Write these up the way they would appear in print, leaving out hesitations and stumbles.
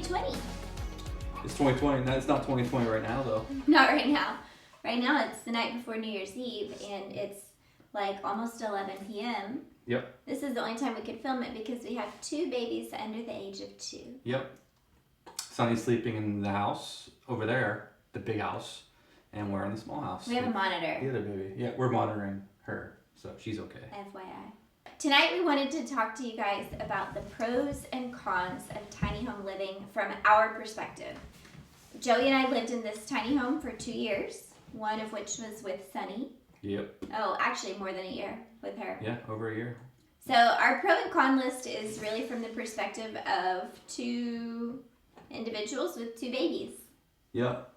2020. It's 2020. No, it's not 2020 right now, though. Not right now. Right now, it's the night before New Year's Eve, and it's like almost 11 p.m. Yep. This is the only time we could film it because we have 2 babies under the age of 2. Yep. Sunny's sleeping in the house over there, the big house, and we're in the small house. We have a monitor. The other baby. Yeah, we're monitoring her, so she's okay. FYI. Tonight we wanted to talk to you guys about the pros and cons of tiny home living from our perspective. Joey and I lived in this tiny home for 2 years, one of which was with Sunny. Yep. Oh, actually more than a year with her. Yeah, over a year. So our pro and con list is really from the perspective of 2 individuals with 2 babies. Yep.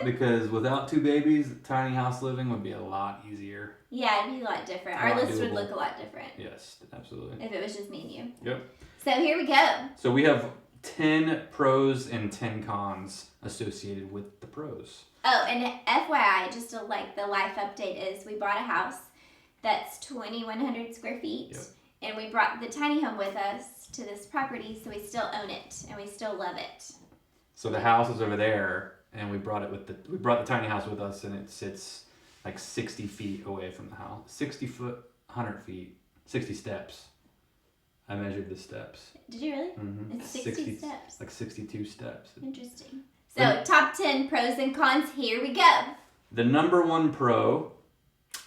Because without 2 babies, tiny house living would be a lot easier. Yeah, it'd be a lot different. Our list would look a lot different. Yes, absolutely. If it was just me and you. Yep. So here we go. So we have 10 pros and 10 cons associated with the pros. Oh, and FYI, just to like the life update is we bought a house that's 2,100 square feet. Yep. And we brought the tiny home with us to this property, so we still own it and we still love it. So the house is over there, and we brought the tiny house with us, and it sits like 60 feet away from the house. 60 foot, 100 feet, 60 steps. I measured the steps. Did you really? Mm-hmm. It's 60 steps. Like 62 steps. Interesting. So top 10 pros and cons, here we go. The number 1 pro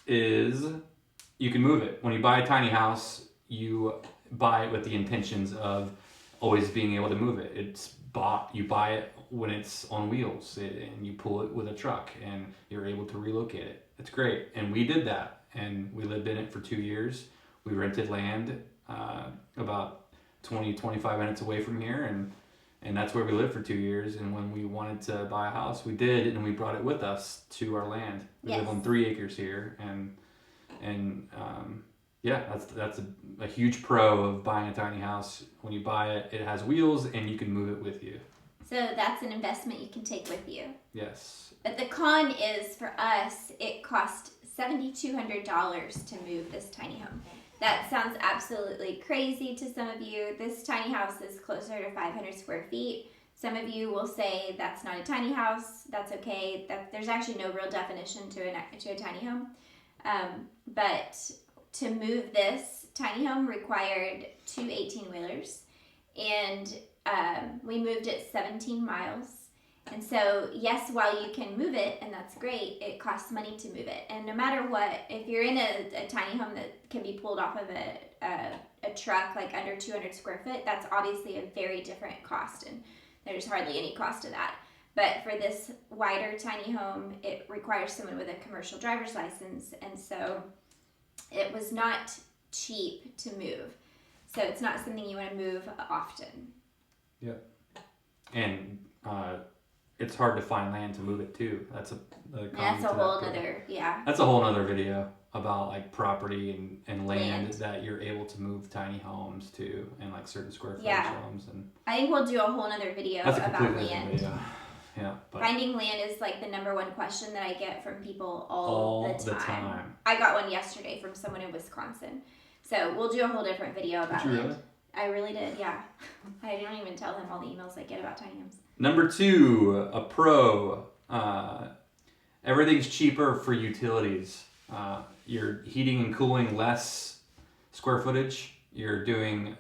is you can move it. When you buy a tiny house, you buy it with the intentions of always being able to move it. You buy it when it's on wheels, and you pull it with a truck, and you're able to relocate it. It's great, and we did that, and we lived in it for 2 years. We rented land about 20-25 minutes away from here, and that's where we lived for 2 years. And when we wanted to buy a house, we did, and we brought it with us to our land. We live on 3 acres here, and yeah, that's a huge pro of buying a tiny house. When you buy it, it has wheels, and you can move it with you. So that's an investment you can take with you. Yes. But the con is, for us, it cost $7,200 to move this tiny home. That sounds absolutely crazy to some of you. This tiny house is closer to 500 square feet. Some of you will say that's not a tiny house. That's okay. There's actually no real definition to a tiny home. But to move this tiny home required 2 18-wheelers. And we moved it 17 miles. And so, yes, while you can move it, and that's great, it costs money to move it. And no matter what, if you're in a tiny home that can be pulled off of a truck, like under 200 square foot, that's obviously a very different cost, and there's hardly any cost to that. But for this wider tiny home, it requires someone with a commercial driver's license, and so it was not cheap to move. So it's not something you want to move often. Yep. And it's hard to find land to move it to. That's a whole nother, yeah. That's a whole nother video about like property and land that you're able to move tiny homes to, and like certain square footage homes. And I think we'll do a whole nother video about land. Video. Yeah. Finding land is like the number 1 question that I get from people all the time. I got one yesterday from someone in Wisconsin. So we'll do a whole different video about land. Really? I really did, yeah. I don't even tell him all the emails I get about tiny homes. Number 2, a pro. Everything's cheaper for utilities. You're heating and cooling less square footage. You're doing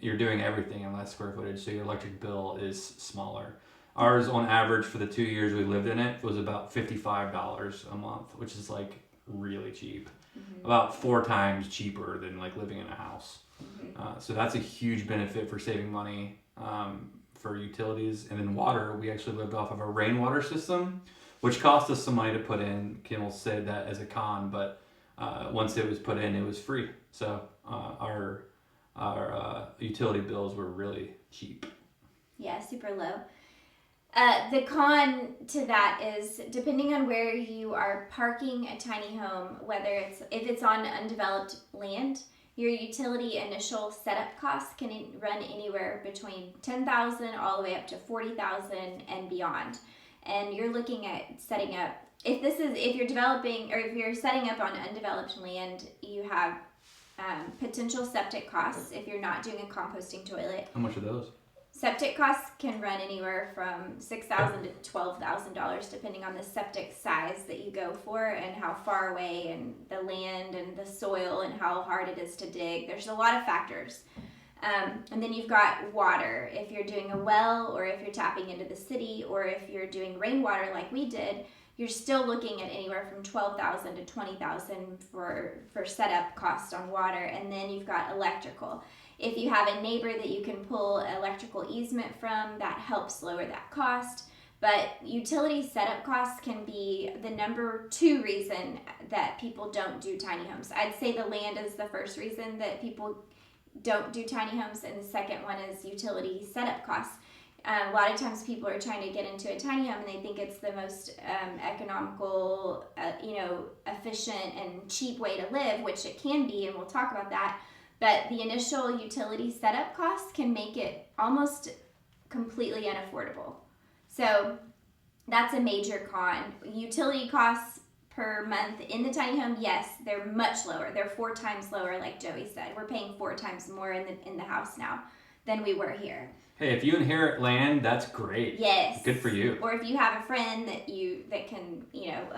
everything in less square footage, so your electric bill is smaller. Ours, on average, for the 2 years we lived in it, was about $55 a month, which is like really cheap. Mm-hmm. About 4 times cheaper than like living in a house. Mm-hmm. So that's a huge benefit for saving money for utilities. And then water, we actually lived off of a rainwater system, which cost us some money to put in. Kim will say that as a con, but once it was put in, it was free. So our utility bills were really cheap. Yeah, super low. The con to that is, depending on where you are parking a tiny home, if it's on undeveloped land, your utility initial setup costs can run anywhere between $10,000 all the way up to $40,000 and beyond. And you're looking at setting up, if you're developing, or if you're setting up on undeveloped land, you have potential septic costs if you're not doing a composting toilet. How much are those? Septic costs can run anywhere from $6,000 to $12,000 depending on the septic size that you go for and how far away and the land and the soil and how hard it is to dig. There's a lot of factors. And then you've got water. If you're doing a well or if you're tapping into the city or if you're doing rainwater like we did, you're still looking at anywhere from $12,000 to $20,000 for setup cost on water. And then you've got electrical. If you have a neighbor that you can pull electrical easement from, that helps lower that cost. But utility setup costs can be the number 2 reason that people don't do tiny homes. I'd say the land is the first reason that people don't do tiny homes, and the second one is utility setup costs. A lot of times people are trying to get into a tiny home and they think it's the most economical, efficient and cheap way to live, which it can be, and we'll talk about that. But the initial utility setup costs can make it almost completely unaffordable. So that's a major con. Utility costs per month in the tiny home, yes, they're much lower. They're 4 times lower, like Joey said. We're paying 4 times more in the house now than we were here. Hey, if you inherit land, that's great. Yes. Good for you. Or if you have a friend that can,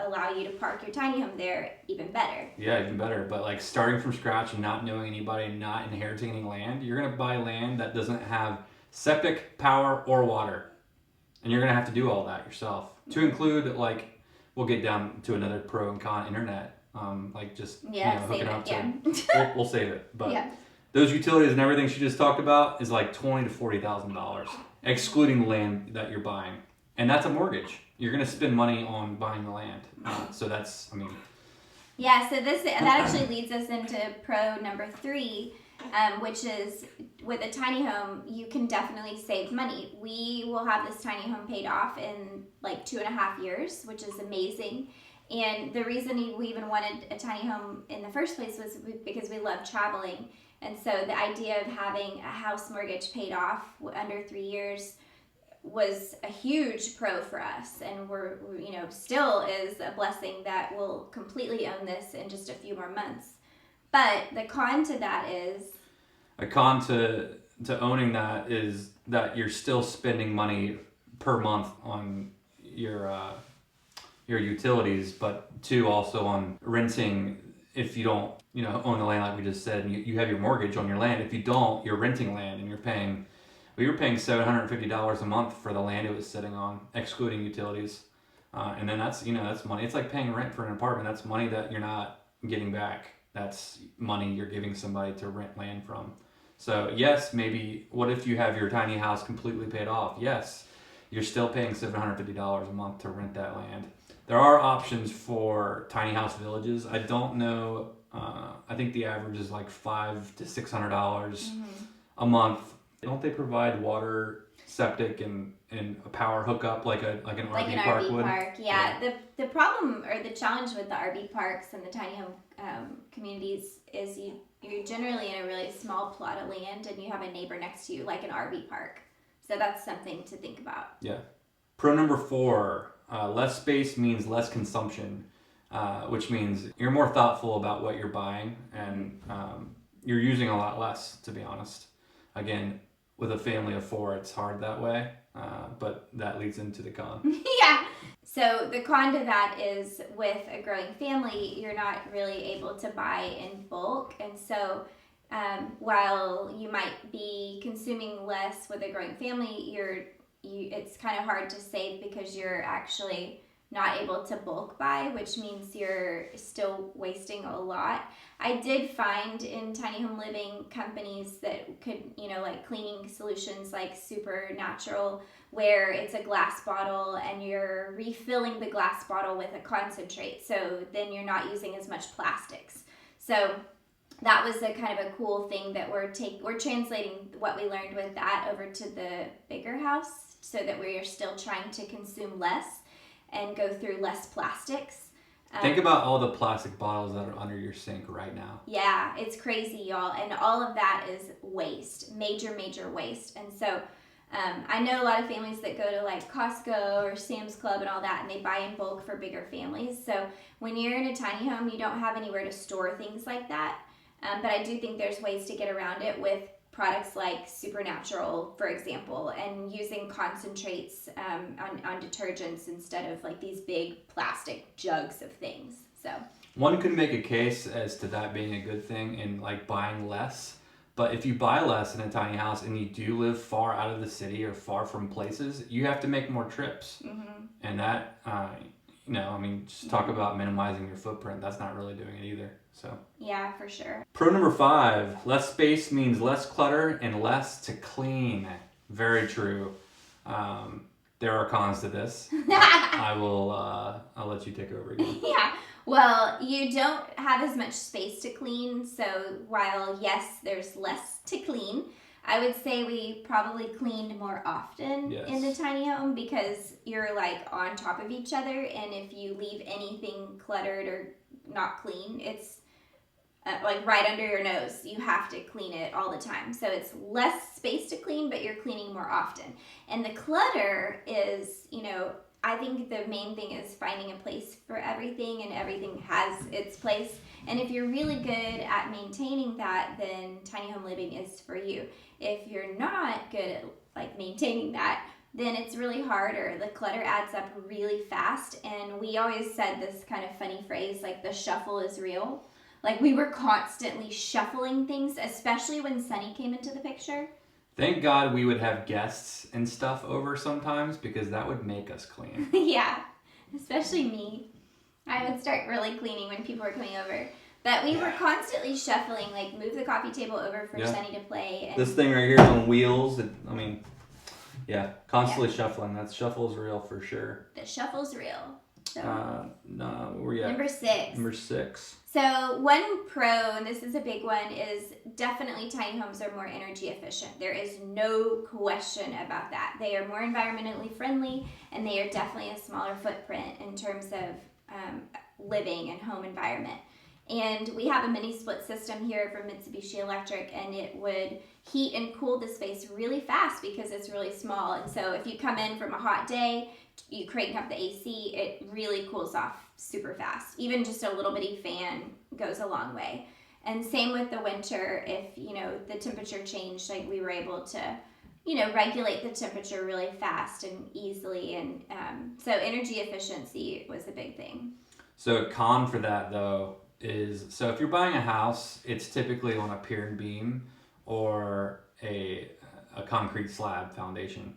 allow you to park your tiny home there, even better. Yeah, even better. But like starting from scratch and not knowing anybody and not inheriting any land, you're gonna buy land that doesn't have septic, power, or water. And you're gonna have to do all that yourself. To include, like, we'll get down to another pro and con internet. Hooking up to we'll save it. But yeah. Those utilities and everything she just talked about is like $20,000 to $40,000, excluding the land that you're buying, and that's a mortgage. You're gonna spend money on buying the land, so that's, Yeah, so that actually leads us into pro number 3, which is with a tiny home, you can definitely save money. We will have this tiny home paid off in like 2.5 years, which is amazing. And the reason we even wanted a tiny home in the first place was because we love traveling. And so the idea of having a house mortgage paid off under 3 years was a huge pro for us. And we're still is a blessing that we'll completely own this in just a few more months. But the con to that is... A con to owning that is that you're still spending money per month on your utilities, but 2, also on renting. If you don't, own the land like we just said, and you have your mortgage on your land. If you don't, you're renting land and we were paying $750 a month for the land it was sitting on, excluding utilities. And then that's money. It's like paying rent for an apartment. That's money that you're not getting back. That's money you're giving somebody to rent land from. So yes, maybe what if you have your tiny house completely paid off? Yes, you're still paying $750 a month to rent that land. There are options for tiny house villages. I don't know. I think the average is like $500 to $600 a month. Don't they provide water, septic, and a power hookup like an RV park would? Park, yeah. The problem or the challenge with the RV parks and the tiny home communities is you're generally in a really small plot of land and you have a neighbor next to you, like an RV park. So that's something to think about. Yeah. Pro number 4. Less space means less consumption, which means you're more thoughtful about what you're buying and you're using a lot less, to be honest. Again, with a family of 4, it's hard that way, but that leads into the con. Yeah. So the con to that is with a growing family, you're not really able to buy in bulk. And so while you might be consuming less with a growing family, it's kind of hard to save because you're actually not able to bulk buy, which means you're still wasting a lot. I did find in tiny home living companies that could, like cleaning solutions like Supernatural, where it's a glass bottle and you're refilling the glass bottle with a concentrate. So then you're not using as much plastics. So that was a kind of a cool thing that we're translating what we learned with that over to the bigger house so that we're still trying to consume less and go through less plastics. Think about all the plastic bottles that are under your sink right now. Yeah, it's crazy, y'all. And all of that is waste, major, major waste. And so I know a lot of families that go to like Costco or Sam's Club and all that, and they buy in bulk for bigger families. So when you're in a tiny home, you don't have anywhere to store things like that. But I do think there's ways to get around it with products like Supernatural, for example, and using concentrates on detergents instead of like these big plastic jugs of things. So one could make a case as to that being a good thing in like buying less. But if you buy less in a tiny house and you do live far out of the city or far from places, you have to make more trips. Mm-hmm. And that, just talk about minimizing your footprint. That's not really doing it either. So yeah, for sure. Pro number 5, less space means less clutter and less to clean. Very true. There are cons to this. I'll let you take over again. Yeah. Well, you don't have as much space to clean, so while yes, there's less to clean, I would say we probably cleaned more often in the tiny home because you're like on top of each other, and if you leave anything cluttered or not clean, it's like right under your nose. You have to clean it all the time. So it's less space to clean, but you're cleaning more often. And the clutter is, I think the main thing is finding a place for everything, and everything has its place. And if you're really good at maintaining that, then tiny home living is for you. If you're not good at like maintaining that, then it's really harder. The clutter adds up really fast. And we always said this kind of funny phrase, like the shuffle is real. Like we were constantly shuffling things, especially when Sunny came into the picture. Thank God we would have guests and stuff over sometimes because that would make us clean. Yeah, especially me. I would start really cleaning when people were coming over. But we were constantly shuffling, like move the coffee table over for Sunny to play. And this thing right here is on wheels. Constantly shuffling. That shuffle is real for sure. The shuffle's real. So, no, where you at? Number 6. So one pro, and this is a big one, is definitely tiny homes are more energy efficient. There is no question about that. They are more environmentally friendly, and they are definitely a smaller footprint in terms of living and home environment. And we have a mini split system here from Mitsubishi Electric, and it would heat and cool the space really fast because it's really small. And so if you come in from a hot day, you crank up the AC, it really cools off super fast. Even just a little bitty fan goes a long way. And same with the winter, if, the temperature changed, like we were able to, regulate the temperature really fast and easily. And so energy efficiency was a big thing. So a con for that, though, is so if you're buying a house, it's typically on a pier and beam or a concrete slab foundation.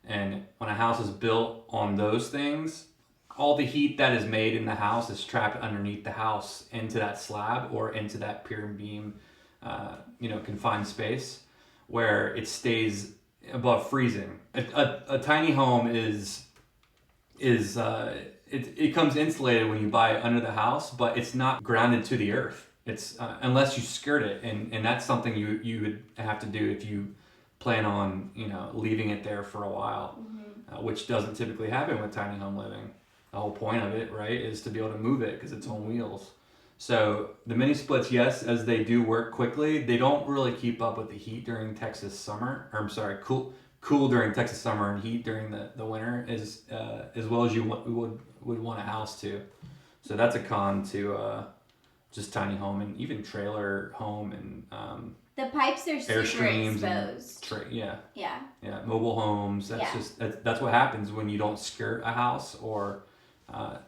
And when a house is built on those things, all the heat that is made in the house is trapped underneath the house into that slab or into that pier and beam, confined space where it stays above freezing. A tiny home it comes insulated when you buy it under the house, but it's not grounded to the earth. It's unless you skirt it, and that's something you would have to do if you plan on leaving it there for a while, which doesn't typically happen with tiny home living. The whole point of it, right, is to be able to move it because it's on wheels. So the mini splits, yes, as they do work quickly, they don't really keep up with the heat during Texas summer. Or I'm sorry, cool during Texas summer and heat during the winter as well as you would want a house to. So that's a con to just tiny home and even trailer home and the pipes are super exposed. Yeah. Mobile homes. That's what happens when you don't skirt a house or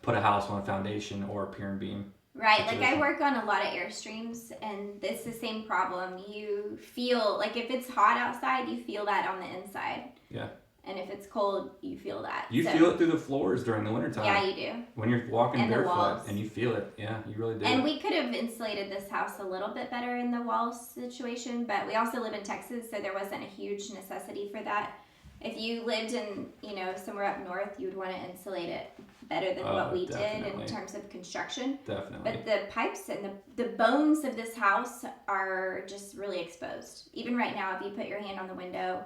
put a house on a foundation or a pier and beam. Right, like I work on a lot of Airstreams, and it's the same problem. You feel, like if it's hot outside, you feel that on the inside. Yeah. And if it's cold, you feel that. You feel it through the floors during the wintertime. Yeah, you do. When you're walking barefoot, and you feel it. Yeah, you really do. And we could have insulated this house a little bit better in the wall situation, but we also live in Texas, so there wasn't a huge necessity for that. If you lived in, somewhere up north, you'd want to insulate it better than what we did in terms of construction. Definitely. But the pipes and the bones of this house are just really exposed. Even right now, if you put your hand on the window,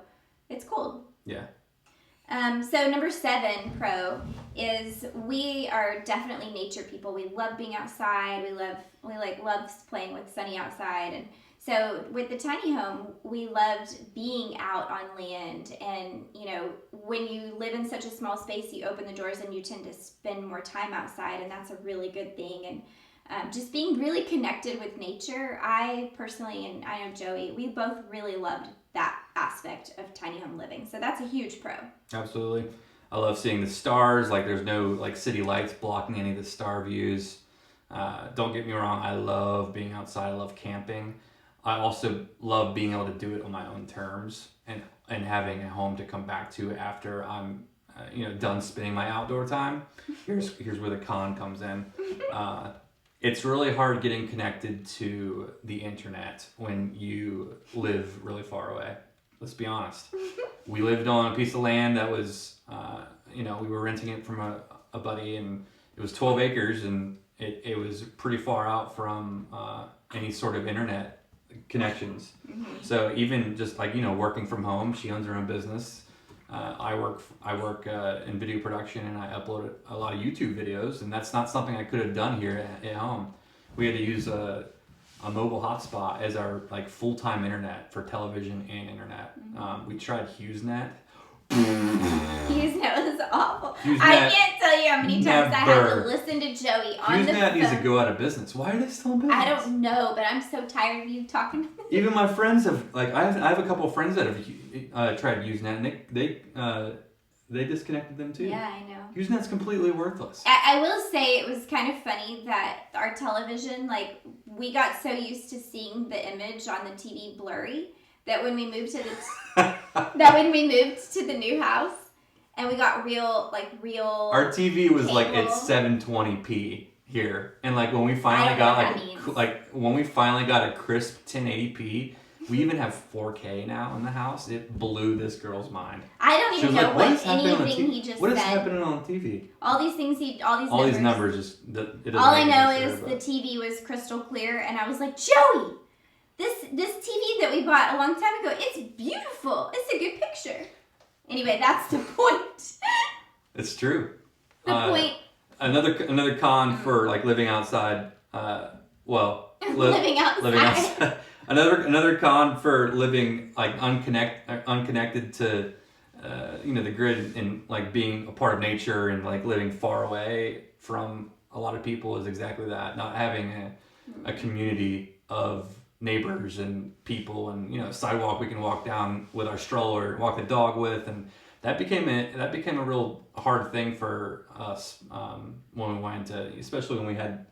it's cold. Yeah. So number 7 pro is we are definitely nature people. We love being outside. We love playing with Sunny outside. And so with the tiny home, we loved being out on land. And, when you live in such a small space, you open the doors and you tend to spend more time outside. And that's a really good thing. just being really connected with nature. I personally, and I know Joey, we both really loved that aspect of tiny home living. So that's a huge pro. Absolutely. I love seeing the stars. Like there's no like city lights blocking any of the star views. Don't get me wrong. I love being outside. I love camping. I also love being able to do it on my own terms and having a home to come back to after I'm done spending my outdoor time. Here's where the con comes in. It's really hard getting connected to the internet when you live really far away. Let's be honest. We lived on a piece of land that was, we were renting it from a buddy, and it was 12 acres, and it was pretty far out from any sort of internet connections. Mm-hmm. So even just like, working from home, she owns her own business. I work in video production, and I upload a lot of YouTube videos, and that's not something I could have done here at home. We had to use a mobile hotspot as our like full-time internet for television and internet. Mm-hmm. We tried HughesNet. HughesNet was awful. HughesNet, I can't tell you how many times I had to listen to Joey on the phone. HughesNet needs to go out of business. Why are they still in business? I don't know, but I'm so tired of you talking. Even my friends have I have a couple of friends that have tried HughesNet, and they disconnected them too. Yeah, I know. HughesNet's completely worthless. I will say it was kind of funny that our television, like, we got so used to seeing the image on the TV blurry that when we moved to the new house and we got real our TV was cable. Like at 720p here, and like when we finally got when we finally got a crisp 1080p. We even have 4K now in the house. It blew this girl's mind. I don't even know what anything he just said. What is happening on TV? All these numbers just. All I know is the TV was crystal clear, and I was like, Joey, this TV that we bought a long time ago, it's beautiful. It's a good picture. Anyway, that's the point. It's true. The point. Another con for like living outside. Living outside. Another con for living like unconnected to the grid and like being a part of nature and like living far away from a lot of people is exactly that. Not having a community of neighbors and people and a sidewalk we can walk down with our stroller, walk the dog with, and that became a real hard thing for us when we went to, especially when we had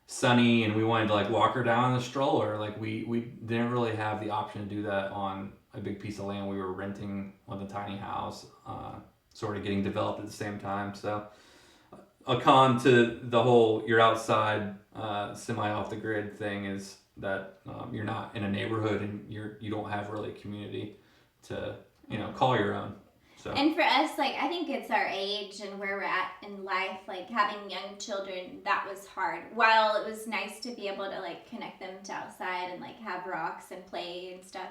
Sunny and we wanted to like walk her down in the stroller. Like we didn't really have the option to do that on a big piece of land we were renting on the tiny house, sort of getting developed at the same time. So a con to the whole you're outside semi off the grid thing is that you're not in a neighborhood and you don't have really a community to call your own. So. And for us, like, I think it's our age and where we're at in life, like, having young children, that was hard. While it was nice to be able to, like, connect them to outside and, like, have rocks and play and stuff,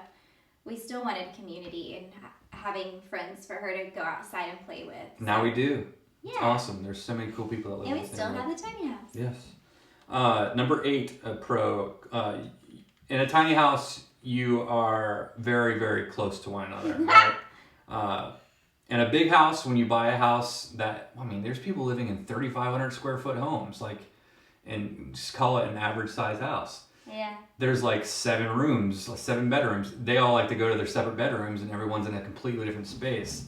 we still wanted community and having friends for her to go outside and play with. So. Now we do. Yeah. It's awesome. There's so many cool people that live in and we still have the tiny house. Yes. Number 8, a pro. In a tiny house, you are very, very close to one another, right? In a big house, when you buy a house there's people living in 3,500 square foot homes, and just call it an average size house. Yeah. There's like 7 rooms, 7 bedrooms. They all like to go to their separate bedrooms, and everyone's in a completely different space.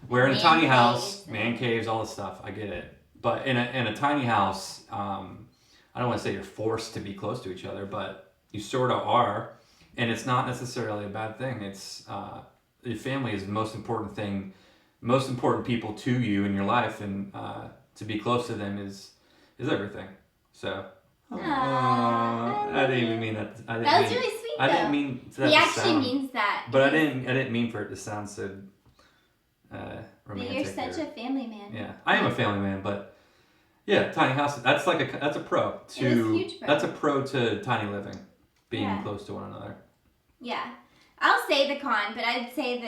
Where in a tiny house, man caves, all this stuff, I get it. But in a tiny house, I don't want to say you're forced to be close to each other, but you sort of are, and it's not necessarily a bad thing. It's your family is the most important thing. Most important people to you in your life, and to be close to them is everything. So, I didn't even mean that. That was really sweet. I didn't mean that. He actually means that. But I didn't mean for it to sound so romantic. You're such a family man. Yeah, I am a family man, but yeah, tiny house. That's a pro to. It is a huge pro. That's a pro to tiny living, being close to one another. Yeah. I'll say the con, but I'd say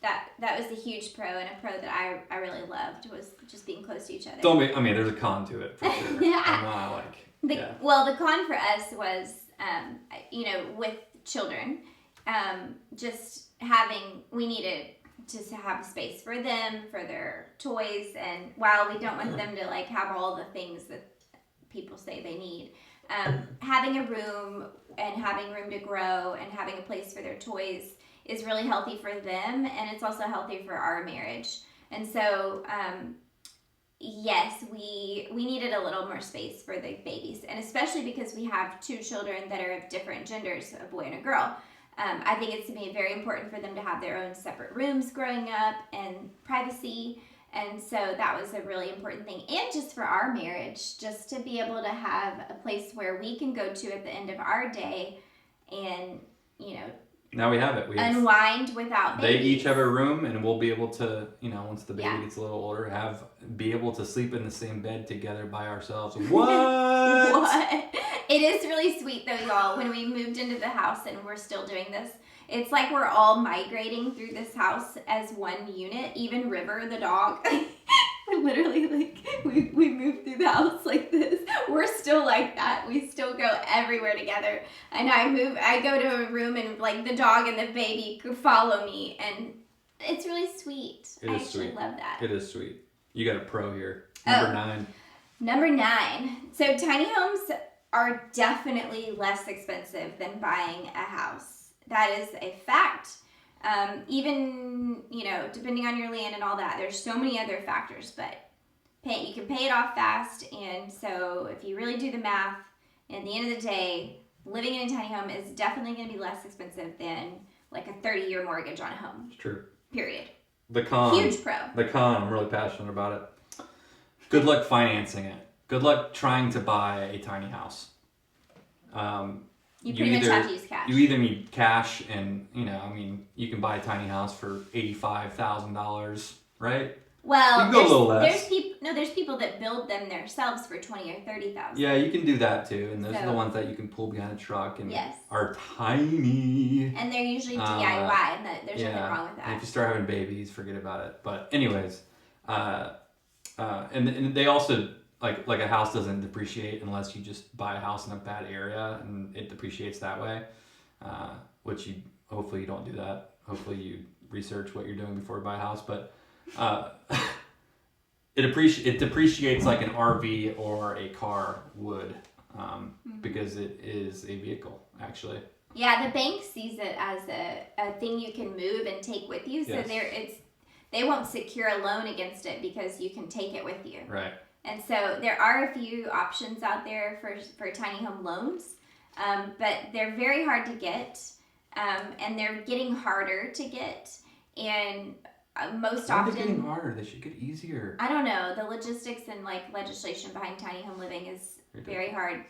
that was a huge pro, and a pro that I really loved was just being close to each other. There's a con to it for sure. Yeah. Well, the con for us was, with children, we needed to have space for them, for their toys, and while we don't want them to like have all the things that people say they need. Having a room and having room to grow and having a place for their toys is really healthy for them, and it's also healthy for our marriage. And so, yes, we needed a little more space for the babies, and especially because we have 2 children that are of different genders, a boy and a girl. I think it's to be very important for them to have their own separate rooms growing up and privacy. And so that was a really important thing. And just for our marriage, just to be able to have a place where we can go to at the end of our day and, now we have it. Unwind without babies. They each have a room, and we'll be able to, once the baby gets a little older, be able to sleep in the same bed together by ourselves. What? What? It is really sweet though, y'all. When we moved into the house, and we're still doing this, it's like we're all migrating through this house as one unit. Even River, the dog. Literally, we move through the house like this. We're still like that. We still go everywhere together. And I go to a room, and like the dog and the baby follow me, and it's really sweet. I actually love that. It is sweet. You got a pro here. Number 9. Number 9. So tiny homes are definitely less expensive than buying a house. That is a fact. Even, depending on your land and all that, there's so many other factors, but you can pay it off fast. And so if you really do the math, at the end of the day, living in a tiny home is definitely going to be less expensive than like a 30-year mortgage on a home. It's true. Period. The con. Huge pro. The con, I'm really passionate about it. Good luck financing it. Good luck trying to buy a tiny house. You pretty much have to use cash. You either need cash, and you can buy a tiny house for $85,000, right? Well, you can go a little less. There's people that build them themselves for $20,000 or $30,000. Yeah, you can do that too, and those are the ones that you can pull behind a truck and yes. are tiny. And they're usually DIY, and there's nothing wrong with that. And if you start having babies, forget about it. But anyways, and they also. Like a house doesn't depreciate unless you just buy a house in a bad area, and it depreciates that way. Which hopefully you don't do that. Hopefully you research what you're doing before you buy a house. But it depreciates like an RV or a car would, because it is a vehicle actually. Yeah, the bank sees it as a thing you can move and take with you. So yes. they won't secure a loan against it because you can take it with you. Right. And so there are a few options out there for tiny home loans, but they're very hard to get, and they're getting harder to get. And most often, they're getting harder. They should get easier. I don't know. The logistics and legislation behind tiny home living is very hard.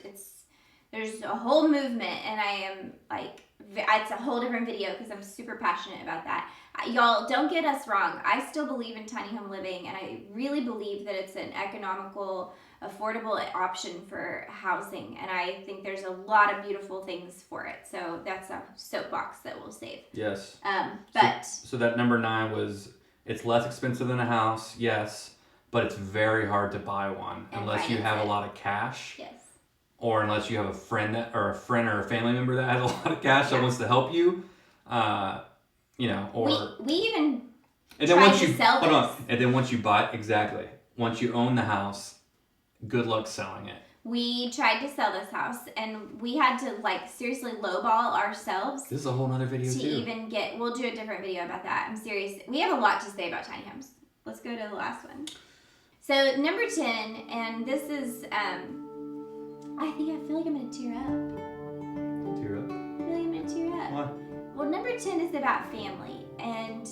There's a whole movement, and I am it's a whole different video because I'm super passionate about that. Y'all, don't get us wrong. I still believe in tiny home living, and I really believe that it's an economical, affordable option for housing, and I think there's a lot of beautiful things for it. So that's a soapbox that we'll save. Yes. So that number 9 was, it's less expensive than a house, yes, but it's very hard to buy one unless you have a lot of cash. Yes. Or unless you have a friend or a family member that has a lot of cash that wants to help you. Or we even and then tried once to you sell hold this. on, and then once you buy once you own the house, good luck selling it. We tried to sell this house, and we had to seriously lowball ourselves. This is a whole nother video too. Even we'll do a different video about that. I'm serious. We have a lot to say about tiny homes. Let's go to the last one. So number 10, and this is I feel like I'm gonna tear up. Tear up? I feel like I'm gonna tear up. Why? Well, number 10 is about family, and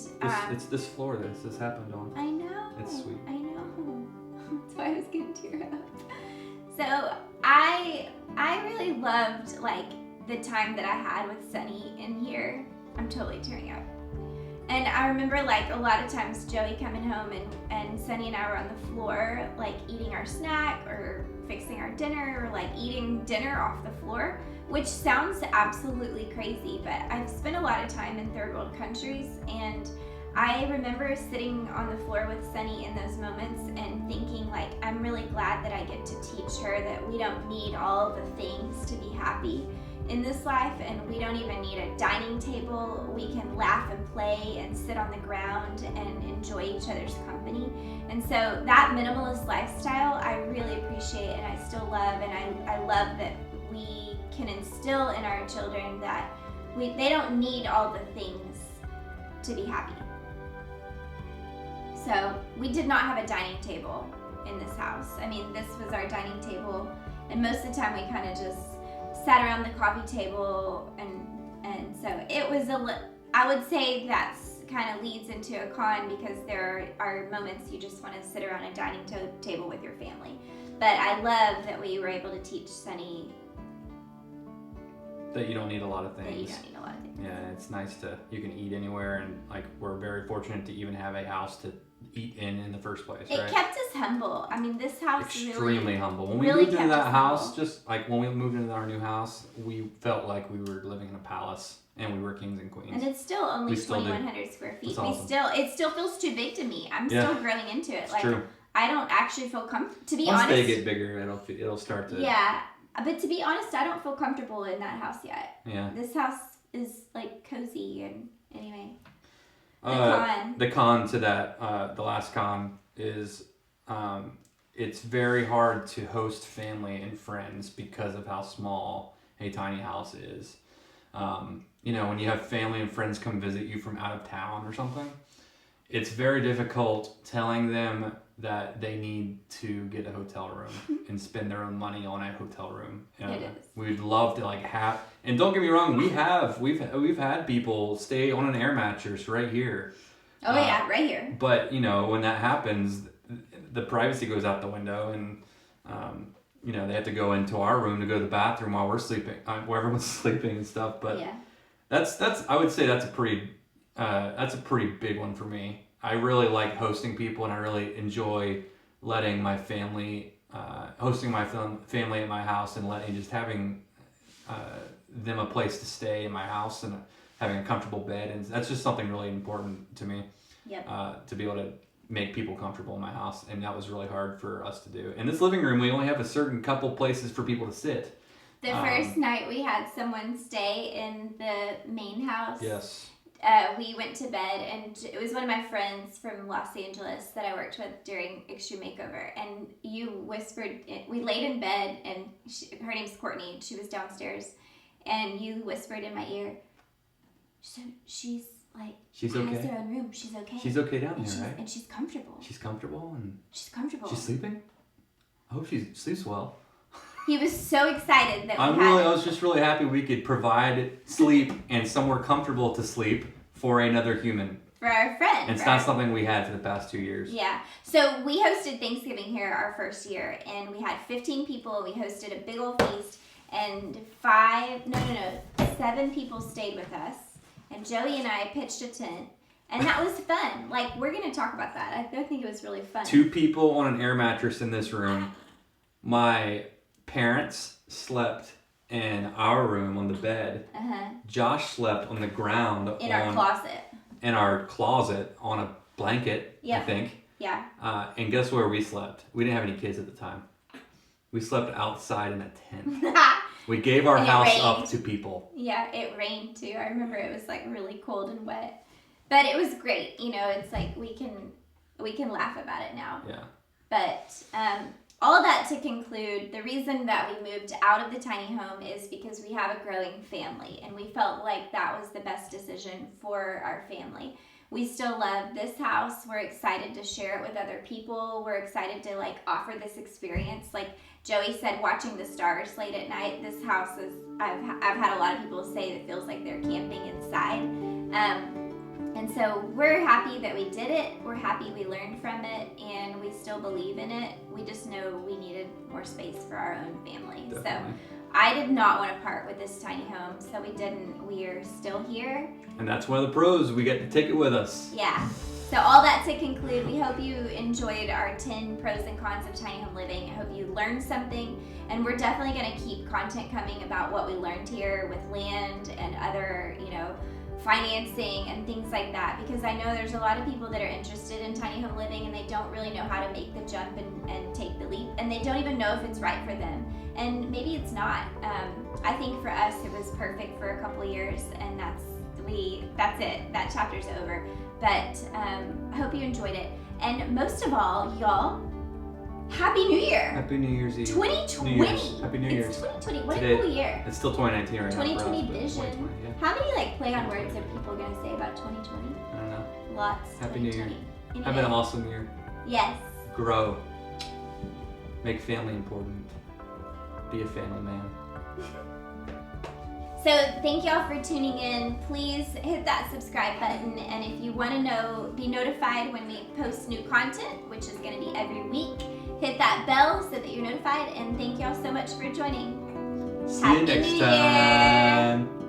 it's this floor that this happened on. I know. It's sweet. I know. That's why I was gonna tear up. So I really loved the time that I had with Sunny in here. I'm totally tearing up. And I remember a lot of times Joey coming home and Sunny and I were on the floor eating our snack or fixing our dinner or eating dinner off the floor, which sounds absolutely crazy, but I've spent a lot of time in third world countries, and I remember sitting on the floor with Sunny in those moments and thinking I'm really glad that I get to teach her that we don't need all of the things to be happy. in this life, and we don't even need a dining table. We can laugh and play and sit on the ground and enjoy each other's company. And so that minimalist lifestyle I really appreciate, and I still love, and I love that we can instill in our children that they don't need all the things to be happy. So we did not have a dining table in this house. I mean, this was our dining table, and most of the time we kind of just sat around the coffee table, and so it was I would say that's kind of leads into a con, because there are moments you just want to sit around a dining table with your family. But I love that we were able to teach Sunny that you don't need a lot of things. That you don't need a lot of things. Yeah, it's nice you can eat anywhere, and like we're very fortunate to even have a house to eat in the first place, right? It kept us humble. I mean, this house extremely humble. When we really moved into that house, humble. just like when we moved into our new house, we felt like we were living in a palace and we were kings and queens. And it's still only 2,100 square feet. It's awesome. It still feels too big to me. I'm still growing into it. It's like true. I don't actually feel comfortable. To be Once honest, they get bigger, it'll start to. Yeah, but to be honest, I don't feel comfortable in that house yet. Yeah. This house is like cozy, and anyway. The con to that, the last con is, it's very hard to host family and friends because of how small a tiny house is. When you have family and friends come visit you from out of town or something, it's very difficult telling them that they need to get a hotel room and spend their own money on a hotel room. It is. We'd love to have, and don't get me wrong, we've had people stay on an air mattress right here. Oh yeah, right here. But when that happens, the privacy goes out the window, and they have to go into our room to go to the bathroom while we're sleeping, where everyone's sleeping and stuff. But yeah. that's I would say that's a pretty big one for me. I really like hosting people, and I really enjoy letting my family, hosting my family at my house, and having them a place to stay in my house, and having a comfortable bed, and that's just something really important to me. Yep. To be able to make people comfortable in my house, and that was really hard for us to do. In this living room, we only have a certain couple places for people to sit. The first night we had someone stay in the main house. Yes. We went to bed, and it was one of my friends from Los Angeles that I worked with during Extreme Makeover, and you whispered, we laid in bed, and her name's Courtney, she was downstairs, and you whispered in my ear, so she's okay. has her own room, she's okay. She's okay down here, right? And she's comfortable. She's comfortable, and she's comfortable. She's sleeping? I hope she sleeps well. He was so excited that I was just really happy we could provide sleep and somewhere comfortable to sleep for another human. For our friend. And it's not something we had for the past 2 years. Yeah. So we hosted Thanksgiving here our first year, and we had 15 people. We hosted a big old feast, and 7 people stayed with us. And Joey and I pitched a tent, and that was fun. Like, we're going to talk about that. I think it was really fun. 2 people on an air mattress in this room. My parents slept in our room on the bed. Josh slept on the ground in our closet. In our closet on a blanket, I think. Yeah. And guess where we slept? We didn't have any kids at the time. We slept outside in a tent. We gave our house up to people. Yeah, it rained too. I remember it was like really cold and wet. But it was great. It's like we can laugh about it now. Yeah. But all that to conclude, the reason that we moved out of the tiny home is because we have a growing family, and we felt like that was the best decision for our family. We still love this house. We're excited to share it with other people. We're excited to offer this experience. Like Joey said, watching the stars late at night. This house is, I've had a lot of people say it feels like they're camping inside. And so we're happy that we did it. We're happy we learned from it, and we still believe in it. We just know we needed more space for our own family. Definitely. So I did not want to part with this tiny home, so we didn't. We are still here. And that's one of the pros. We get to take it with us. Yeah. So all that to conclude, we hope you enjoyed our 10 pros and cons of tiny home living. I hope you learned something, and we're definitely going to keep content coming about what we learned here with land and other, financing and things like that, because I know there's a lot of people that are interested in tiny home living, and they don't really know how to make the jump and take the leap, and they don't even know if it's right for them. and maybe it's not. I think for us it was perfect for a couple years, and that's it. That chapter's over. But I hope you enjoyed it, and most of all, y'all, Happy New Year! Happy New Year's Eve. 2020. New Year's. Happy New Year's. It's 2020. What Today, a cool year. It's still 2019 right 2020 now. For us, but vision. 2020, yeah. How many play on words are people gonna say about 2020? I don't know. Lots. Happy New Year. 2020. Have an awesome year. Yes. Grow. Make family important. Be a family man. So thank y'all for tuning in. Please hit that subscribe button, and if you want to be notified when we post new content, which is going to be every week, hit that bell so that you're notified. And thank y'all so much for joining. See you next time.